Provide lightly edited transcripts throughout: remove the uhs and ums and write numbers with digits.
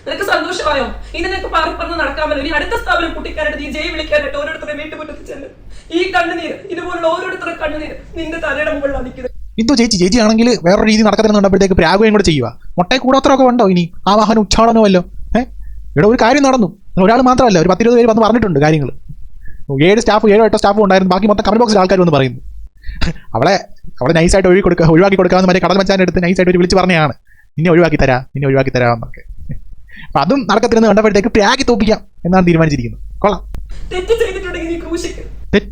നിനക്ക് സന്തോഷമായോ? ഇനി നിനക്ക് പറഞ്ഞ് നടക്കാമല്ലോ. ഇനി അടുത്ത സ്ഥാപനം കുട്ടിക്കാനായിട്ട് നീ ജയ് വിളിക്കാനായിട്ട് ഓരോരുത്തരെ വീട്ടുമുറ്റത്ത് ചെല്ലും. ഈ കണ്ണുനീര്, ഇതുപോലുള്ള ഓരോരുത്തരുടെ കണ്ണുനീര് നിന്റെ തലയുടെ മുകളിലാണ് നിൽക്കുന്നത്. എന്തോ ചേച്ചി ആണെങ്കിൽ വേറൊരു രീതി നടക്കണമെന്നുണ്ടപ്പോഴത്തേക്ക് പ്രാഗുകയും കൂടെ ചെയ്യുക. മുട്ടയെ കൂടോത്രമൊക്കെ ഉണ്ടോ ഇനി? ആ വാഹനം ഉച്ചാടനമല്ലോ. ഇവിടെ ഒരു കാര്യം നടന്നു. ഒരാൾ മാത്രമല്ല, ഒരു 10-20 പേര് വന്ന് പറഞ്ഞിട്ടുണ്ട് കാര്യങ്ങൾ. 7 സ്റ്റാഫ് 7-8 സ്റ്റാഫ് ഉണ്ടായിരുന്നു. ബാക്കി മൊത്തം കമന്റ് ബോക്സിൽ ആൾക്കാർ വന്ന് പറയുന്നു. അവളെ നൈസായിട്ട് ഒഴിവാക്കി കൊടുക്കാമെന്ന് മറ്റേ കടൽ മച്ചാൻ്റെ അടുത്ത് നൈസായിട്ട് ഒരു വിളിച്ച് പറഞ്ഞതാണ്, നിന്നെ ഒഴിവാക്കി തരാമെന്നൊക്കെ. അപ്പം അതും നടക്കത്തില്ലെന്ന് കണ്ടപ്പോഴത്തേക്ക് പ്രാഗി തോപ്പിക്കാം എന്നാണ് തീരുമാനിച്ചിരിക്കുന്നത്. കൊള്ളാം. തെറ്റ് ചെയ്തിട്ടുണ്ടെങ്കിൽ നീ ക്രൂശിക്ക്.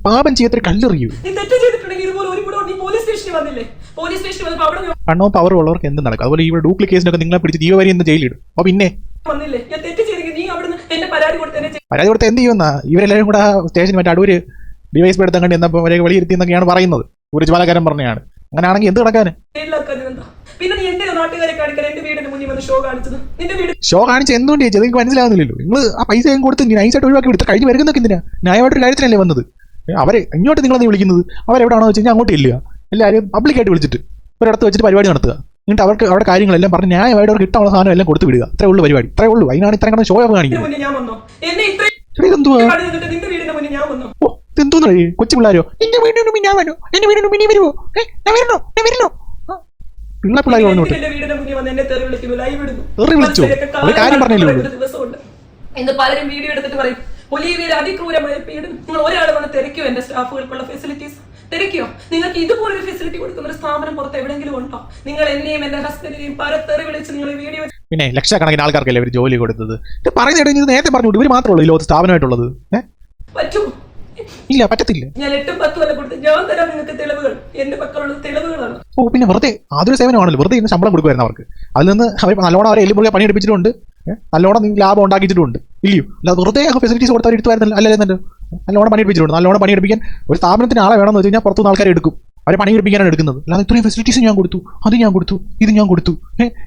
പാപം ചെയ്യാത്തൊരു കല്ലെറിയൂ. പണവും പവറും ഉള്ളവർക്ക് എന്ത് നടക്കും. അതുപോലെ ഇവിടെ ഡ്യൂപ്ലിക്കേഷനൊക്കെ നിങ്ങളെ പിടിച്ച് ജീവവരി എന്ന് ജയിലിടും. അപ്പൊ പിന്നെ പരാതി കൊടുത്ത് എന്ത് ചെയ്യുന്ന? ഇവരെല്ലാവരും കൂടെ സ്റ്റേഷനിൽ മറ്റേ അടൂര് ഡിവൈസ് എടുത്താൽ കണ്ടി എന്നപ്പോൾ അവരെ വെളിയിരുത്തി എന്നൊക്കെയാണ് പറയുന്നത്. ഒരു ജ്വാലക്കാരൻ പറഞ്ഞാണ്. അങ്ങനെയാണെങ്കിൽ എന്ത് നടക്കാൻ? ഷോ കാണിച്ച് എന്തുകൊണ്ട് ചോദിച്ചത് നിങ്ങൾക്ക് മനസ്സിലാവുന്നില്ലല്ലോ. നിങ്ങൾ ആ പൈസ കൊടുത്ത് നൈസായിട്ട് ഒഴിവാക്കി വിടുത്ത് കഴിഞ്ഞ് വരുന്നൊക്കെ എന്തിനാ? ന്യായമായിട്ടൊരു കാര്യത്തിനല്ലേ വന്നത്. അവരെ ഇങ്ങോട്ട് നിങ്ങളെ വിളിക്കുന്നത് അവരെവിടാണോ വെച്ച് കഴിഞ്ഞാൽ അങ്ങോട്ട് ഇല്ല. എല്ലാവരും പബ്ലിക്കായിട്ട് വിളിച്ചിട്ട് ഒരിടത്ത് വെച്ചിട്ട് പരിപാടി നടത്തുക. എന്നിട്ട് അവർക്ക് അവിടെ കാര്യങ്ങളെല്ലാം പറഞ്ഞ് ന്യായമായിട്ട് അവർക്ക് കിട്ടാനുള്ള സാധനം എല്ലാം കൊടുത്ത് വിടുക. അത്രേ ഉള്ളൂ പരിപാടി. അത്രേ ഉള്ളൂ. അതിനാണ് ഇത്ര ഷോ ഓഫ് കാണിക്കുന്നത്. എന്തോന്നു കൊച്ചു പിള്ളേരോ? എന്റെ വീടിന് ഞാൻ വരൂ, എന്റെ വീടിന് മിനി വരുമോ? പിള്ളേ പിള്ളേർ പറഞ്ഞോട്ട് വിളിച്ചോ? ഒരു കാര്യം പറഞ്ഞല്ലോ. ഇന്ന് പലരും വീഡിയോ എടുത്തിട്ട് പറയും ഒലീവിയയിൽ അതിക്രൂരമായ പീഡനം. നിങ്ങൾ ഒരാൾ വന്ന് തിരക്കിയോ? എന്റെ സ്റ്റാഫുകൾക്കുള്ള ഫെസിലിറ്റീസ് തിരക്കിയോ? നിങ്ങൾക്ക് ഇതുപോലൊരു ഫെസിലിറ്റി കൊടുക്കുന്ന ഒരു സ്ഥാപനം പുറത്ത് എവിടെയെങ്കിലും ഉണ്ടോ? നിങ്ങൾ എന്നെയും എന്റെ ഹസ്ബൻഡിനെയും പരത്തെറി വിളിച്ച് നിങ്ങൾ വീഡിയോ പിന്നെ ലക്ഷക്കണക്കിന് ആൾക്കാർക്കല്ലേ ഇവർ ജോലി കൊടുത്തത്. ഇത് പറയുന്നത് നേരത്തെ പറഞ്ഞു. ഇവർ മാത്രമേ ഉള്ളൂ ഈ സ്ഥാപനമായിട്ടുള്ളത്. പറ്റുമോ? ഇല്ല, പറ്റത്തില്ല. ഞാൻ 8-10 വരെ കൊടുത്ത് ഞാൻ തരാം നിങ്ങൾക്ക് തെളിവുകൾ. എന്റെ പക്കലുള്ള തെളിവുകളാണ്. ഓ പിന്നെ വെറുതെ ആതൊരു സേവനമാണല്ലോ. വെറുതെ ഇന്ന് ശമ്പളം കൊടുക്കുമായിരുന്നു അവർക്ക്. അതിൽ നിന്ന് അവർ നല്ലോണം അവരെ എല്ലുമുറിയെ പണിയെടുപ്പിച്ചിട്ടുണ്ട്. നല്ലോണം ലാഭം ഉണ്ടാക്കിയിട്ടുണ്ട്. ഇല്ലയോ? അല്ലാതെ വെറുതെ ഫെസിലിറ്റീസ് കൊടുത്താൽ എടുത്തുമായിരുന്നു അല്ലെന്നുണ്ട്. നല്ലോണം പണിയെടുപ്പിച്ചിട്ടുണ്ട്. നല്ലോണം പണിയെടുപ്പിക്കാൻ ഒരു സ്ഥാപനത്തിന് ആളെ വേണമെന്ന് വെച്ച് കഴിഞ്ഞാൽ പുറത്തുനിന്ന് ആൾക്കാരെ എടുക്കും. അവരെ പണിയെടുപ്പിക്കാനാണ് എടുക്കുന്നത്. അല്ലാതെ ഇത്രയും ഫെസിലിറ്റീസ് ഞാൻ കൊടുത്തു, അത് ഞാൻ കൊടുത്തു, ഇത് ഞാൻ കൊടുത്തു,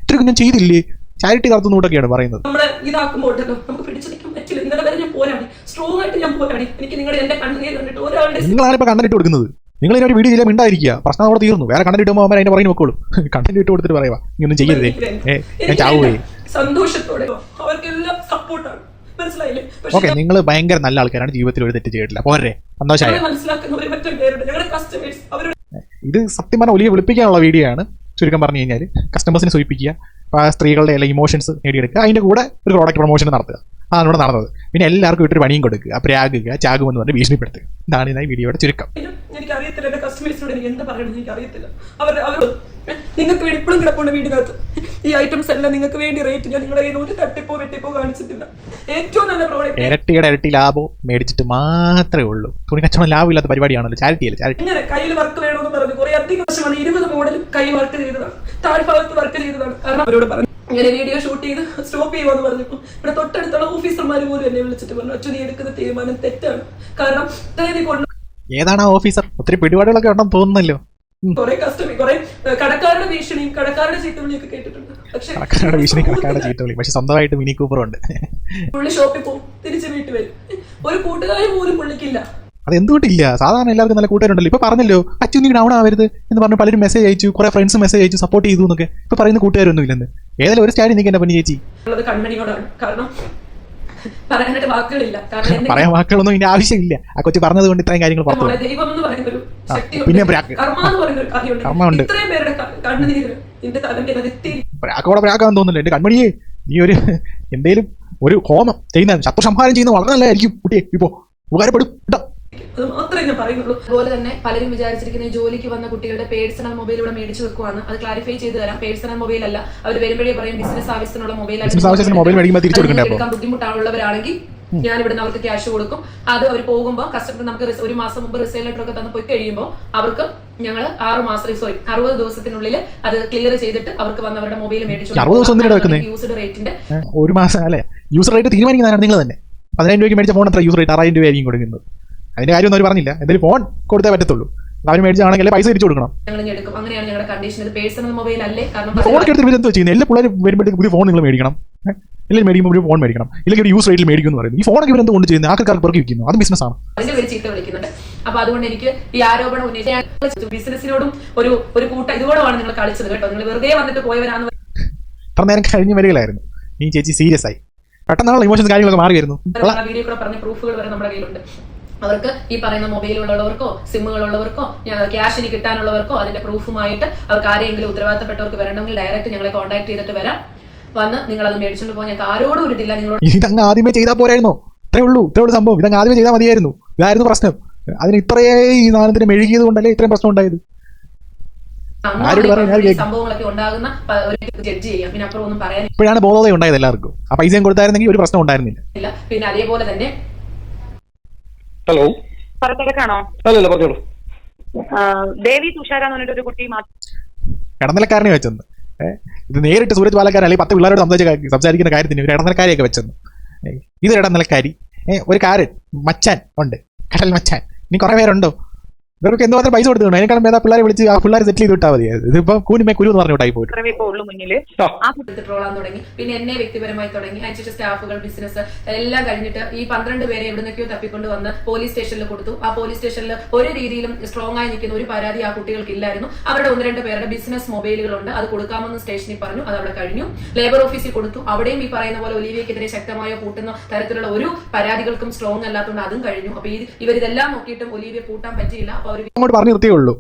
ഇത്രയൊക്കെ ഞാൻ ചെയ്തില്ലേ? ചാരിറ്റി നടത്തുന്നൂട്ടൊക്കെയാണ് പറയുന്നത്. നമ്മളെ ഇതാക്കുമ്പോൾ നമുക്ക് പിടിച്ചു നിൽക്കാൻ പറ്റില്ല. ഇന്നലെ വരെ ഞാൻ പോരാടി, സ്ട്രോങ് ആയിട്ട് ഞാൻ പോരാടി. എനിക്ക് നിങ്ങളുടെ എന്റെ കണ്ണുനീർ കണ്ടിട്ട് ഒരാളുടെ നിങ്ങളാണ് ഇപ്പൊ കണ്ടന്റ് കൊടുക്കുന്നത്. നിങ്ങൾ ഇതിനൊരു വീഡിയോ ചെയ്യാൻ മിണ്ടായിരിക്കുക. പ്രശ്നം അവിടെ തീർന്നു. വേറെ കണ്ടന്റ് ഇട്ടുമ്പോൾ അവൻ അതിന്റെ പറയുന്ന വെക്കോളും. കണ്ടന്റ് ഇട്ട് കൊടുത്തിട്ട് പറയുക ഇങ്ങനൊന്നും ചെയ്യരുതേ, ഞാൻ ചാവുകയെ. സന്തോഷത്തോടെ അവർക്കെല്ലാം സപ്പോർട്ടാണ്. മനസ്സിലായില്ലേ? ഓക്കെ, നിങ്ങൾ ഭയങ്കര നല്ല ആൾക്കാരാണ്. ജീവിതത്തിൽ ഒരു തെറ്റ് ചെയ്തിട്ടില്ല. പോരെ, സന്തോഷമായി. ഇത് സത്യം പറഞ്ഞാൽ ഒലിയെ വിളിപ്പിക്കാനുള്ള വീഡിയോ ആണ്. ചുരുക്കം പറഞ്ഞു കഴിഞ്ഞാൽ കസ്റ്റമേഴ്സിനെ സൂചിപ്പിക്കുക, സ്ത്രീകളുടെ എല്ലാ ഇമോഷൻസ് നേടിയെടുക്കുക, അതിൻ്റെ കൂടെ ഒരു പ്രോഡക്റ്റ് പ്രൊമോഷൻ നടത്തുക. അതാണ് ഇവിടെ നടന്നത്. പിന്നെ എല്ലാവർക്കും ഇട്ടൊരു പണിയും കൊടുക്കുക, പ്രാഗുക, ചാകുമെന്ന് പറഞ്ഞ് ഭീഷണിപ്പെടുത്തുക. ഇതാണ് ഈ വീഡിയോയുടെ ചുരുക്കം. എനിക്കറിയത്തില്ല എന്റെ കസ്റ്റമേഴ്സിനോട് എനിക്ക് എന്താ പറയണമെന്ന് എനിക്കറിയത്തില്ല. അവർ നിങ്ങൾക്ക് വേണ്ടി ഇപ്പോഴും കിടപ്പുണ്ട് വീടിനകത്ത്. ഈ ഐറ്റംസ് എല്ലാം നിങ്ങൾക്ക് വേണ്ടി റേറ്റ് ഞാൻ നിങ്ങളുടെ കയ്യിൽ ഒരു തട്ടിപ്പോ വെട്ടിപ്പോ കാണിച്ചിട്ടില്ല. ഏറ്റവും നല്ല പ്രോഡക്റ്റ്. ഇരട്ടി ലാഭം മേടിച്ചിട്ട് മാത്രമേ ഉള്ളൂ. തുണി കച്ചവടം ലാഭമില്ലാത്ത പരിപാടിയാണല്ലോ. ചാരിറ്റി അല്ലേ? ചാരിറ്റി. ഇങ്ങനെ കയ്യിൽ വർക്ക് വേണമെന്ന് പറഞ്ഞു കുറെ അധികം വർഷമാണ് 20 മോഡൽ കൈ വർക്ക് ചെയ്തതാണ്, താഴ്ഭാഗത്ത് വർക്ക് ചെയ്തതാണ്. കാരണം അവരോട് പറഞ്ഞു ഇങ്ങനെ വീഡിയോ ഷൂട്ട് ചെയ്ത് സ്റ്റോപ്പ് ചെയ്യുമെന്ന് പറഞ്ഞപ്പോൾ ഇവിടെ തൊട്ടടുത്തുള്ള ഓഫീസർമാർ പോലും എന്നെ വിളിച്ചിട്ട് പറഞ്ഞു അച്ഛൻ നീ എടുക്കുന്ന തീരുമാനം തെറ്റാണ്. കാരണം ഏതാണ് ആ ഓഫീസർ? ഒത്തിരി പിടിപാടുകളൊക്കെ ഉണ്ടെന്ന് തോന്നുന്നല്ലോ. കുറെ കടക്കാരുടെ ഭീഷണിയും കടക്കാരുടെ ചീത്തവിളിയൊക്കെ കേട്ടിട്ടുണ്ട്. കടക്കാരുടെ ഭീഷണി, കടക്കാരുടെ ചീത്തവിളി. പക്ഷെ സ്വന്തമായിട്ട് മിനി കൂപ്പർ ഉണ്ട്. പുള്ളി ഷോപ്പിൽ പോകും, തിരിച്ച് വീട്ടിൽ വരും. ഒരു കൂട്ടുകാരി പോലും പുള്ളിക്കില്ല. അത് എന്തുകൊണ്ടില്ല? സാധാരണ എല്ലാവർക്കും നല്ല കൂട്ടുകാരുണ്ടല്ലോ. ഇപ്പൊ പറഞ്ഞല്ലോ അച്ഛൻ നീ ഡൗൺ ആവരുത് എന്ന് പറഞ്ഞു പലരും മെസ്സേജ് അയച്ചു, കുറെ ഫ്രണ്ട്സ് മെസ്സേജ് അയച്ചു, സപ്പോർട്ട് ചെയ്തു എന്നൊക്കെ. ഇപ്പൊ പറയുന്ന കൂട്ടുകാരൊന്നും ഇല്ലെന്ന്. ഏതായാലും ഒരു സ്റ്റാൻഡ് നിൽക്കേണ്ട പണി ചേച്ചി. കൺമണിയോടാണ്. കാരണം പറയാനായിട്ട് വാക്കുകളില്ല. പറയാൻ വാക്കുകളൊന്നും ഇതിന്റെ ആവശ്യമില്ല. ആ കൊച്ചു പറഞ്ഞത് കൊണ്ട് ഇത്രയും കാര്യങ്ങൾ പറഞ്ഞു. ദൈവം എന്ന് പറയുന്ന ഒരു ശക്തിയുണ്ട്, പിന്നെ കർമ്മ എന്ന് പറയുന്ന ഒരു കാര്യമുണ്ട്. ഇത്രയും പേരുടെ കണ്ണുനീര് എന്റെ തലന്റെ പ്രാക്കോടെ പ്രാക്കാന്ന് തോന്നുന്നില്ല. എന്റെ കൺമണിയെ നീ ഒരു എന്തേലും ഒരു ഹോമം ചെയ്യുന്ന ശത്രുസംഹാരം ചെയ്യുന്ന വളരെ നല്ലതായിരിക്കും കുട്ടിയെ. ഇപ്പോ ഉപകാരപ്പെടും. അത് മാത്രമേ ഞാൻ പറയുന്നുള്ളൂ. അതുപോലെ തന്നെ പലരും വിചാരിച്ചിരിക്കുന്ന ജോലിക്ക് വന്ന കുട്ടികളുടെ പേഴ്സണൽ മൊബൈൽ ഇവിടെ മേടിച്ചു വെക്കുവാണ്. അത് ക്ലാരിഫൈ ചെയ്ത് തരാം. പേഴ്സണൽ മൊബൈൽ അല്ല, അവർ വരുമ്പോഴേ പറയും ബിസിനസ് ആവശ്യത്തിനുള്ള മൊബൈൽ എടുക്കാൻ ബുദ്ധിമുട്ടുള്ളവരാണെങ്കിൽ ഞാൻ ഇവിടുന്ന് അവർക്ക് ക്യാഷ് കൊടുക്കും. അത് അവർ പോകുമ്പോൾ കസ്റ്റമർ നമുക്ക് ഒരു മാസം മുമ്പ് റിസൈൽ ലെറ്റർ ഒക്കെ തന്നു പോയി കഴിയുമ്പോൾ അവർക്ക് ഞങ്ങൾ 60 ദിവസത്തിനുള്ളിൽ അത് ക്ലിയർ ചെയ്തിട്ട് അവർക്ക് വന്ന് അവരുടെ മൊബൈൽ മേടിച്ചു. യൂസ്ഡ് റേറ്റിന്റെ ഒരു മാസം അല്ലെ യൂസർ റേറ്റ് തീരുമാനിക്കുന്നതാണ് നിങ്ങൾ തന്നെ. 10,000 രൂപയ്ക്ക് മേടിച്ച ഫോൺ എത്ര യൂസർ റേറ്റ്? 6,000 രൂപയായിരിക്കും കൊടുക്കുന്നത്. അതിന്റെ കാര്യമൊന്നും അവർ പറഞ്ഞില്ല. എന്തായാലും ഫോൺ കൊടുത്തേ പറ്റത്തുള്ളൂ. അവർ മേടിച്ചാണെങ്കിൽ പൈസ തിരിച്ചു കൊടുക്കണം. അങ്ങനെയാണ് ഞങ്ങളുടെ കണ്ടീഷൻ. പേഴ്സണൽ മൊബൈൽ അല്ലേ? കാരണം ഫോണൊക്കെ എടുത്ത് എന്തോ ചെയ്യുന്നത്? എല്ലാ പിള്ളേരും വരുമ്പോഴത്തേക്ക് പുതിയ ഫോൺ നിങ്ങൾ മേടിക്കണം. എല്ലാവരും മേടിക്കുമ്പോൾ ഒരു ഫോൺ മേടിക്കണം. ഇല്ലെങ്കിൽ ഒരു യൂസ് റേറ്റിൽ മേടിക്കും എന്ന് പറയുന്നത്. ഈ ഫോണൊക്കെ ഇവരെന്ത് കൊണ്ട് ചെയ്യുന്നത്? ആൾക്കാർക്ക് പുറകെ വിൽക്കുന്നു. അത് ബിസിനസ്സാണ്. അതിന്റെ പേര് ചീത്ത വിളിക്കുന്നുണ്ട്. അപ്പൊ അതുകൊണ്ട് എനിക്ക് ഈ ആരോപണം ഉന്നയിച്ച ബിസിനസിനോടും ഒരു കൂട്ടം ഇതുകൊണ്ടാണ് നിങ്ങൾ കളിച്ചത് കേട്ടോ. നിങ്ങൾ വെറുതെ വന്നിട്ട് പോയവരാന്ന് അത്ര നേരം കഴിഞ്ഞ് വരികയായിരുന്നു. ഈ ചേച്ചി സീരിയസ് ആയി. പെട്ടെന്നാണല്ലോ ഇമോഷൻസ് കാര്യങ്ങളൊക്കെ മാറി വരുന്നു. വീഡിയോ കൂടെ പറഞ്ഞ പ്രൂഫുകൾ വരെ നമ്മുടെ കയ്യിലുണ്ട്. അവർക്ക് ഈ പറയുന്ന മൊബൈലുള്ളവർക്കോ സിമ്മുകളുള്ളവർക്കോ ക്യാഷിന് കിട്ടാനുള്ളവർക്കോ അതിന്റെ പ്രൂഫുമായിട്ട് അവർക്ക് ആരെങ്കിലും ഉത്തരവാദിത്തപ്പെട്ടവർക്ക് വരണമെങ്കിൽ ഡയറക്റ്റ് ഞങ്ങളെ കോൺടാക്ട് ചെയ്തിട്ട് വരാം. വന്ന് നിങ്ങൾ അത് മേടിച്ചുകൊണ്ട് പോകാൻ ഞങ്ങൾക്ക് ആരോടും ഒരു ഇതില്ല. നിങ്ങളോട് ഇതങ്ങ് ആദ്യമേ ചെയ്താൽ പോരായിരുന്നോ? ഇത്രേ ഉള്ളൂ സംഭവം. ഇതങ്ങ് ആദ്യമേ ചെയ്താൽ മതിയായിരുന്നു. ഇതായിരുന്നു പ്രശ്നം. അതിന് ഇത്രയേ ഈ സാധനത്തിന് മെഴുകിയത് കൊണ്ടല്ലേ ഇത്രയും പ്രശ്നം ഉണ്ടായത്. സംഭവങ്ങളൊക്കെ ഉണ്ടാകുന്ന ജഡ്ജ് ചെയ്യാം. പിന്നെ അപ്പുറം ഒന്നും പറയാൻ ഇപ്പോഴാണ് ബോധോദയം ഉണ്ടായത് എല്ലാവർക്കും. ആ പൈസയും കൊടുത്തായിരുന്നെങ്കിൽ ഒരു പ്രശ്നം ഉണ്ടായിരുന്നില്ല. പിന്നെ അതേപോലെ തന്നെ ഹലോ പറത്തിടക്കാണോ? അല്ലല്ല പറഞ്ഞോളൂ. ദേവി തുഷാര എന്ന് പറഞ്ഞിട്ട് ഒരു കുട്ടി ഇടനിലക്കാരനെ വെച്ചെന്ന്. ഇത് നേരിട്ട് സൂരജ് പാലക്കാരൻ അല്ലെങ്കിൽ 10 പിള്ളേരോട് സംസാരിക്കുന്ന കാര്യത്തിന് ഒരു ഇടനിലക്കാരിയൊക്കെ വെച്ചെന്ന്. ഇതൊരു ഇടനിലക്കാരി. ഒരു കാരൻ മച്ചാൻ ഉണ്ട്, കടൽ മച്ചാൻ. ഇനി കുറെ പേരുണ്ടോ? ഇവർക്ക് എന്തുമാത്രം പൈസ കൊടുത്തിട്ടുണ്ട്. അതിനേക്കാളും വേദ പിള്ളേരെ വിളിച്ച് ആ പിള്ളേരെ സെറ്റിൽ ചെയ്ത് വിട്ടാൽ മതി. ഇതിപ്പോ കുരുമേ കുരു എന്ന് പറഞ്ഞിട്ടായി പോയിട്ട് ട്രോളാൻ തുടങ്ങി. പിന്നെ എന്നെ വ്യക്തിപരമായി തുടങ്ങി. അയച്ചിട്ട് സ്റ്റാഫുകൾ, ബിസിനസ് എല്ലാം കഴിഞ്ഞിട്ട് ഈ 12 പേരെ എവിടുന്നൊക്കെയോ തപ്പിക്കൊണ്ട് വന്ന് പോലീസ് സ്റ്റേഷനിൽ കൊടുത്തു. ആ പോലീസ് സ്റ്റേഷനിൽ ഒരു രീതിയിലും സ്ട്രോങ് ആയി നിൽക്കുന്ന ഒരു പരാതി ആ കുട്ടികൾക്ക് ഇല്ലായിരുന്നു. അവരുടെ 1-2 പേരുടെ ബിസിനസ് മൊബൈലുകളുണ്ട്, അത് കൊടുക്കാമെന്ന് സ്റ്റേഷനിൽ പറഞ്ഞു. അത് അവിടെ കഴിഞ്ഞു. ലേബർ ഓഫീസിൽ കൊടുത്തു. അവിടെയും ഈ പറയുന്ന പോലെ ഒലിവിയക്കെതിരെ ശക്തമായോ കൂട്ടുന്ന തരത്തിലുള്ള ഒരു പരാതികൾക്കും സ്ട്രോങ് അല്ലാത്തതുകൊണ്ട് അതും കഴിഞ്ഞു. അപ്പൊ ഇവരിതെല്ലാം നോക്കിയിട്ടും ഒലിവിയെ കൂട്ടാൻ പറ്റിയില്ല. അപ്പൊ അവർ അങ്ങോട്ട് പറഞ്ഞു നിർത്തിയേ ഉള്ളൂ.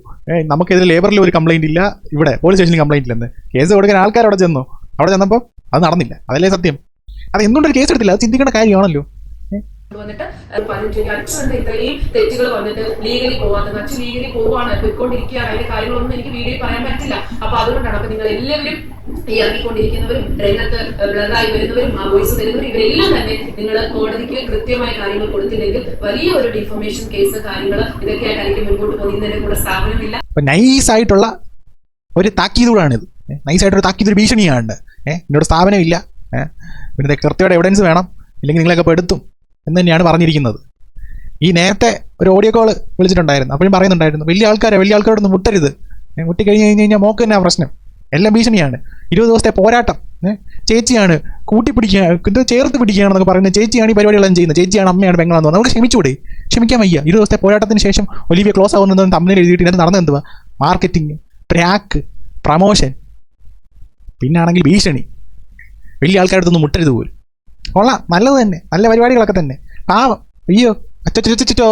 നമുക്കെതിരെ ലേബറിൽ ഒരു കംപ്ലൈന്റ് ഇല്ല, ഇവിടെ പോലീസ് സ്റ്റേഷനിൽ കംപ്ലൈന്റ് ഇല്ലെന്ന്. കേസ് കൊടുക്കാൻ ആൾക്കാർ അവിടെ ചെന്നു. അവിടെ ചെന്നപ്പോൾ അത് നടന്നില്ല. അതല്ലേ സത്യം. അത് എന്തുകൊണ്ടൊരു കേസ് എടുത്തില്ല? അത് ചിന്തിക്കേണ്ട കാര്യമാണല്ലോ. വന്നിട്ട് ഇത്രയും തെറ്റുകൾ വന്നിട്ട് ലീഗലി പോവാത്തത്. അച്ഛൻ ലീഗലി പോവാണ്, പോയിക്കൊണ്ടിരിക്കുകയാണ്. അതിന്റെ കാര്യങ്ങളൊന്നും എനിക്ക് വീഡിയോ പറയാൻ പറ്റില്ല. അപ്പൊ അതുകൊണ്ടാണ്. അപ്പൊ നിങ്ങൾ എല്ലാവരും ഈ ഇറങ്ങിക്കൊണ്ടിരിക്കുന്നവരും രംഗത്ത് ബ്ലറായി വരുന്നവരും ആ വോയിസ് വരുന്നവരും ഇവരെല്ലാം തന്നെ നിങ്ങൾ കോടതിക്ക് കൃത്യമായ കാര്യങ്ങൾ കൊടുത്തില്ലെങ്കിൽ വലിയ ഒരു ഡിഫോമേഷൻ കേസ് കാര്യങ്ങൾ ഇതൊക്കെയായിട്ടായിരിക്കും മുൻപോട്ട് പോകുന്നതിന്റെ കൂടെ സ്ഥാപനമില്ല. നൈസായിട്ടുള്ള ഒരു താക്കീതൂടാണിത്. നൈസായിട്ടൊരു താക്കീതൊരു ഭീഷണിയാണ്. എന്നോട് സ്ഥാപനമില്ല, പിന്നെ കൃത്യമായിട്ട് എവിഡൻസ് വേണം, ഇല്ലെങ്കിൽ നിങ്ങളൊക്കെ പെടുത്തും എന്ന് തന്നെയാണ് പറഞ്ഞിരിക്കുന്നത്. ഈ നേരത്തെ ഒരു ഓഡിയോ കോൾ വിളിച്ചിട്ടുണ്ടായിരുന്നു. അപ്പോഴും പറയുന്നുണ്ടായിരുന്നു വലിയ ആൾക്കാരോടൊന്നും മുട്ടരുത്. മുട്ടിക്കഴിഞ്ഞ് കഴിഞ്ഞാൽ മോക്ക് തന്നെ പ്രശ്നം. എല്ലാം ഭീഷണിയാണ്. 20 ദിവസത്തെ പോരാട്ടം. ചേച്ചിയാണ് കൂട്ടിപ്പിടിക്കുക, ചേർത്ത് പിടിക്കുകയാണെന്നൊക്കെ പറയുന്നത്. ചേച്ചിയാണ് ഈ പരിപാടികളെല്ലാം ചെയ്യുന്നത്. ചേച്ചിയാണ്, അമ്മയാണ്, പെങ്ങളാന്ന് പറഞ്ഞാൽ നമുക്ക് ക്ഷമിച്ചുകൂടെ? ക്ഷമിക്കാൻ വയ്യ. 20 ദിവസത്തെ പോരാട്ടത്തിന് ശേഷം ഒലിവിയ ക്ലോസ് ആവുന്നതെന്ന് തമ്മിൽ എഴുതിയിട്ട് ഇതിനകത്ത് നടന്നെന്തുവാ? മാർക്കറ്റിംഗ്, പ്രാക്ക്, പ്രമോഷൻ, പിന്നാണെങ്കിൽ ഭീഷണി. വലിയ ആൾക്കാരടുത്തൊന്നും മുട്ടരുത് പോലും. കൊള്ളാം, നല്ലത് തന്നെ, നല്ല പരിപാടികളൊക്കെ തന്നെ. പാവം, അയ്യോ, അച്ചോ.